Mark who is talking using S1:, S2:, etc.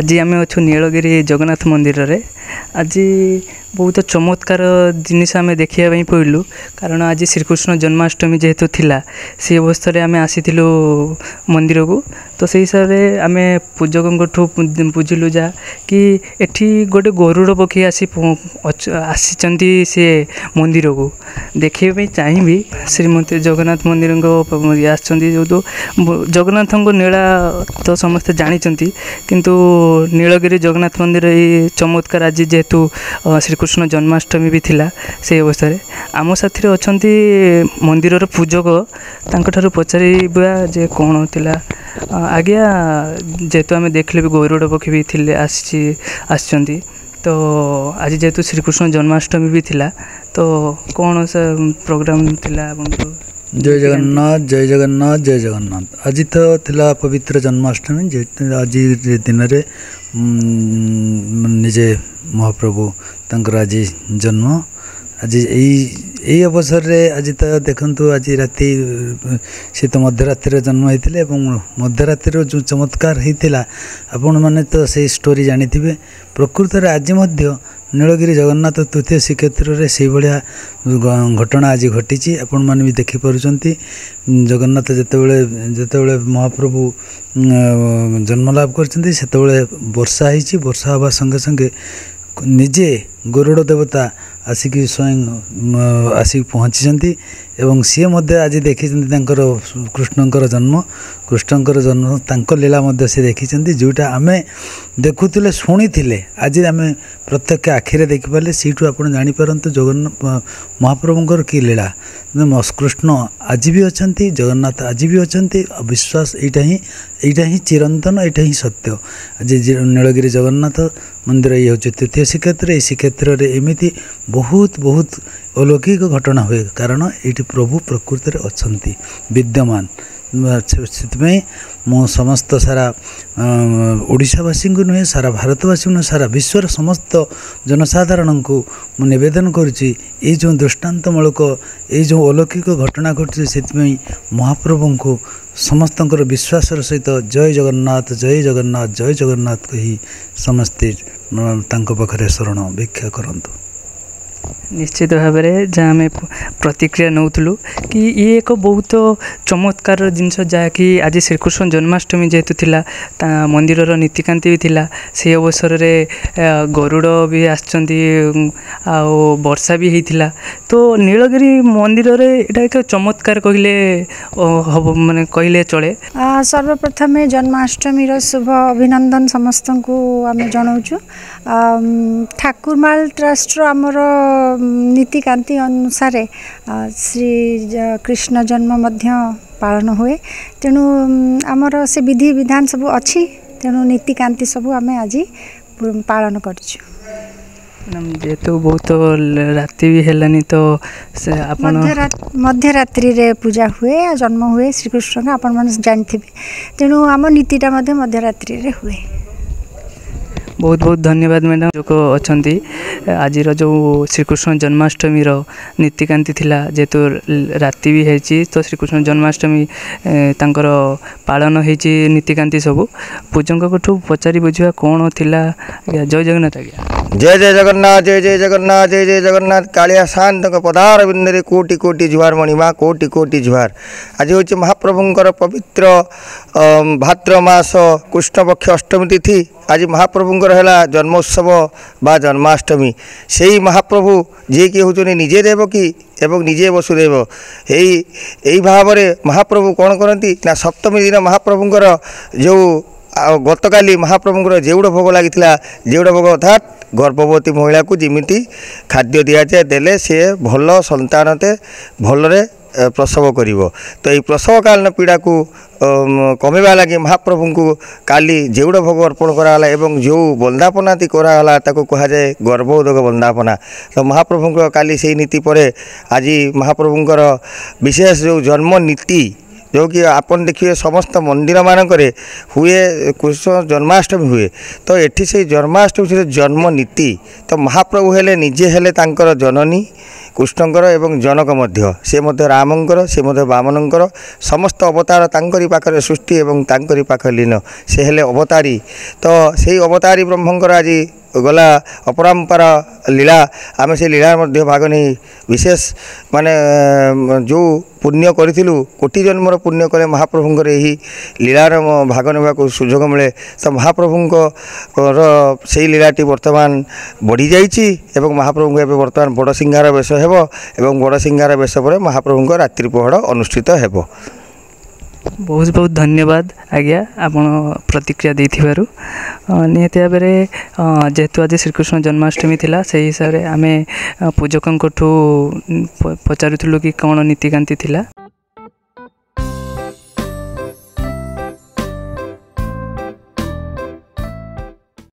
S1: आज आम अच्छु नीलगिरी जगन्नाथ मंदिर रे आज बहुत चमत्कार जिनिस आम देखा पड़लु कारण आज श्रीकृष्ण जन्माष्टमी जेहेतु थिला से अवस्था आम आसी मंदिर को तो से हिसाब से आम पूजकों बुझिलु जा कि एठी गोटे गरुड़ पक्षी आसी से मंदिर को देखा चाहिए श्रीमती जगन्नाथ मंदिर जो तो जगन्नाथ नीला तो समस्ते जानते किंतु नीलगिरी जगन्नाथ मंदिर ये चमत्कार आज जेहेतु श्रीकृष्ण जन्माष्टमी भी थिला से अवस्था आम साथी अच्छा मंदिर पूजक तांकठारु पचारिबा जे कौन थिला आज्ञा जेहेतु आम देखले भी गरुड़ पक्षी भी थिले आसी तो आज जेहेतु श्रीकृष्ण जन्माष्टमी भी थिला तो कौन सा प्रोग्राम थिला आपनको?
S2: जय जगन्नाथ जय जगन्नाथ जय जगन्नाथ। आज तो थिला पवित्र जन्माष्टमी आज दिन रे निजे महाप्रभु तंकर आज जन्म आज यही अवसर रे आज तो देखंतु आज राति सी तो मध्यरात्रि जन्म होते मध्यरात्रि जो चमत्कार होता आपण मैंने तो से स्टोरी जानी प्रकृत रे आज मध्य नीलगिरी जगन्नाथ तृतीय श्रीक्षेत्र में से भाया घटना आज घटी आपण मैंने भी देखिपुं जगन्नाथ जिते महाप्रभु जन्मलाभ करते वर्षा होती वर्षा हवा संगे संगे निजे गरुड़ देवता आसिक स्वयं आसिक पहुँची एवं सी आज देखी कृष्णकर जन्म तांको लीला से देखी जोटा आम देखुले शुणी आज आम प्रत्यक्ष आखिरे देखिपारे सीठू आप जानीपारतु जगन्नाथ महाप्रभुंर की लीला कृष्ण आज भी अच्छा जगन्नाथ आज भी अच्छा विश्वास यहाँ ही चिरंतन यहाँ ही सत्य आज नीलगिरी जगन्नाथ मंदिर ये हूँ तृतीय श्रीक्षेत्र श्रीक्षेत्र में एमती बहुत बहुत अलौकिक घटना हुए कारण ये प्रभु प्रकृति में अच्छा विद्यमान से मो समस्त सारा ओडिशावासी को नुहे सारा भारतवासी नुहे सारा विश्वर समस्त जनसाधारण को मु निवेदन करुच्ची ये जो दृष्टांतमूलक ये जो अलौकिक घटना घटी से महाप्रभु को समस्त विश्वास सहित जय जगन्नाथ जय जगन्नाथ जय जगन्नाथ कही समस्ते पाखे शरण भिक्षा करंतु।
S1: निश्चित भाव में जहाँ आम प्रतिक्रिया नौलु कि ये एक बहुत चमत्कार जिनस जहाँकि आज श्रीकृष्ण जन्माष्टमी जेहेतु थिला मंदिर नीतिकांति भी थिला से अवसर रे गरुड़ भी आसचंती वर्षा भी होता तो नीलगिरी मंदिर रे एटा एक चमत्कार कहले हम माने कहले चले।
S3: सर्वप्रथमे जन्माष्टमी शुभ अभिनंदन समस्त को आम जनाऊँ ठाकुरमाल ट्रस्ट आमर नीतिकांति अनुसार श्री कृष्ण जन्म मध्य पालन हुए तेणु आमर से विधि विधान सब अच्छी तेणु नीतिकांति सब आम आज पालन करूँ।
S1: जेहेतु बहुत राति भी हेलानी तो
S3: मध्यरात्रि रे पूजा हुए जन्म हुए श्रीकृष्ण का आपण माने जानते तेणु आम नीतिटा मध्यरात्रि रे हुए।
S1: बहुत बहुत धन्यवाद मैडम जो अच्छा आज जो श्रीकृष्ण जन्माष्टमी नीतिकांति थिला जेहेतु राति भी है तो श्रीकृष्ण जन्माष्टमी तांकर पालन होती नीतिकांति सब पूजकों पचारि बुझा कौन थिला। जय जगन्नाथ आज्ञा
S4: जय जय जगन्नाथ जय जय जगन्नाथ जय जय जगन्नाथ कालिया शांत पदार बिंदे कोटि कोटि जुहार मणिमा कोटि कोटि जुहार। आज हूँ महाप्रभुंर पवित्र भाद्र मास कृष्णपक्ष अष्टमी तिथि आज महाप्रभुंर है जन्मोत्सव बा जन्माष्टमी से ही महाप्रभु जी कि हूँ निजे देवकी एवं निजे वसुदेव यही भाव में महाप्रभु कौन करती ना सप्तमी दिन महाप्रभुंर जो गतकाली महाप्रभुंर जेउड़ भोग लगी जेउड़ भोग अर्थात गर्भवती महिला को जिमिति खाद्य दि जाए देले सी भल संतानते भलरे प्रसव करिवो तो ये प्रसव कालीन पीड़ा को कमेवा लगी महाप्रभु को काली जेउड़ भोग अर्पण कराला एवं जो बंदापनाती कराला ताको कहा जाए गर्भोदक बंदापना तो महाप्रभु काली से नीति पर आज महाप्रभुंर विशेष जो जन्म नीति जो कि आपन देखिए समस्त मंदिर मानक हुए कृष्ण जन्माष्टमी हुए तो एठी से जन्माष्टमी से जन्म नीति तो महाप्रभु हेले निजे हेले तांकर जननी कृष्णकर एवं जनक मध्य से मध्य रामंकर से मध्य वामनंकर समस्त अवतार तांकरी पाखरे सृष्टि एवं तांकरी पाखरे लीन से हेले अवतारी तो से अवतारी ब्रह्मंकर आज गला अपरंपर लीला आम से लीला मध्य भाग नहीं विशेष माने जो पुण्य करूँ कोटि जन्मर पुण्य कले महाप्रभुंर यही लीलार भाग नेबा सुजोग मिले तो महाप्रभुंर से लीलाटी वर्तमान बढ़ी जाइए एवं महाप्रभु एवं वर्तमान बड़ सिंगार बेश हेबो एवं बड़ सिंगार बेश पर महाप्रभुंर रात्रि पहड़ अनुष्ठित हेबो।
S1: बहुत बहुत धन्यवाद आज्ञा आपण प्रतिक्रिया देथिबारु निहत भाव में जेहेतु आज श्रीकृष्ण जन्माष्टमी थिला से हिसाब से आम पूजकों पचारूँ कि कौन नीतिकांति थिला।